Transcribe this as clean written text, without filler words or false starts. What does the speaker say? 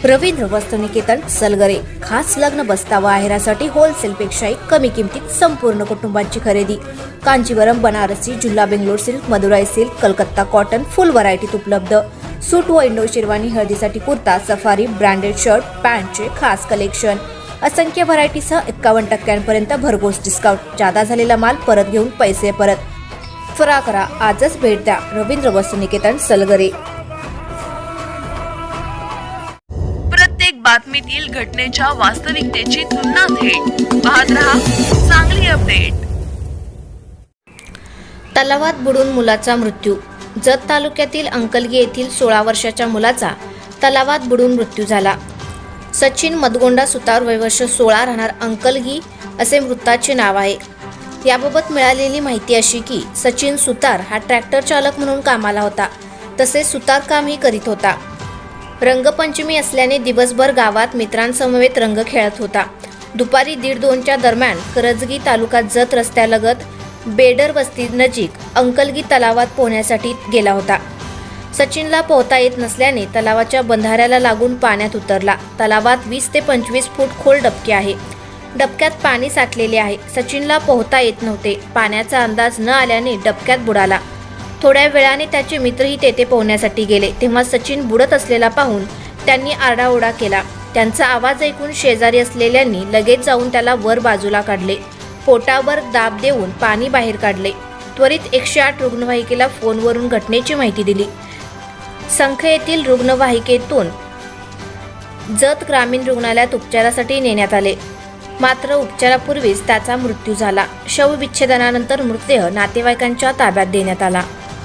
रवींद्र वस्त्रनिकेतन सलगरे खास लग्न बस्तावा आहेरासाठी होलसेलपेक्षाही कमी किमतीत संपूर्ण कुटुंबाची खरेदी। कांजीवरम, बनारसी, जुल्ला Bangalore silk, Madurai silk, Calcutta cotton full व्हरायटीत उपलब्ध। सूट व इंडो शेरवानी, हळदीसाठी कुर्ता, सफारी, ब्रँडेड शर्ट, पॅन्टचे खास कलेक्शन, असंख्य व्हरायटीसह 51% भरघोस डिस्काउंट। जादा झालेला माल परत घेऊन पैसे परत। त्वरा करा, आजच भेट द्या रवींद्र वस्त्रनिकेतन सलगरे। प्रत्येक बातमीतील घटनेच्या वास्तविकतेची तुलना थेट पाहत रहा चांगली अपडेट। तलावात बुडून मुलाचा मृत्यू। जत तालुक्यातील अंकलगी येथील 16 वर्षाच्या मुलाचा तलावात बुडून मृत्यू झाला। सचिन मदगोंडा सुतार, वय वर्ष 16, राहणार अंकलगी असे मृताचे नाव आहे। याबाबत मिळालेली माहिती अशी की सचिन सुतार हा ट्रॅक्टर चालक म्हणून कामाला होता, तसेच सुतार कामही करीत होता। रंगपंचमी असल्याने दिवसभर गावात मित्रांसमवेत रंग खेळत होता। दुपारी 1:30-2च्या दरम्यान करजगी तालुका जत रस्त्यालगत बेडर वस्ती नजीक अंकलगी तलावात पोहण्यासाठी गेला होता। सचिनला पोहता येत नसल्याने तलावाच्या बंधाऱ्याला लागून पाण्यात उतरला। तलावात 20 ते 25 फूट खोल डबके आहे। डबक्यात पाणी साठलेले आहे। सचिनला पोहता येत नव्हते। पाण्याचा अंदाज न आल्याने डबक्यात बुडाला। थोड्या वेळाने त्याचे मित्रही तेथे पोहण्यासाठी गेले, तेव्हा सचिन बुडत असलेला पाहून त्यांनी आरडाओरडा केला। त्यांचा आवाज ऐकून शेजारी असलेल्यांनी लगेच जाऊन त्याला वर बाजूला काढले। पोटावर दाब देऊन पाणी बाहेर काढले। त्वरित 108 रुग्णवाहिकेला फोनवरून घटनेची माहिती दिली। संख येथील रुग्णवाहिकेतून जत ग्रामीण रुग्णालयात उपचारासाठी नेण्यात आले, मात्र उपचारापूर्वीच त्याचा मृत्यू झाला। शवविच्छेदनानंतर मृतदेह नातेवाईकांच्या ताब्यात देण्यात आला।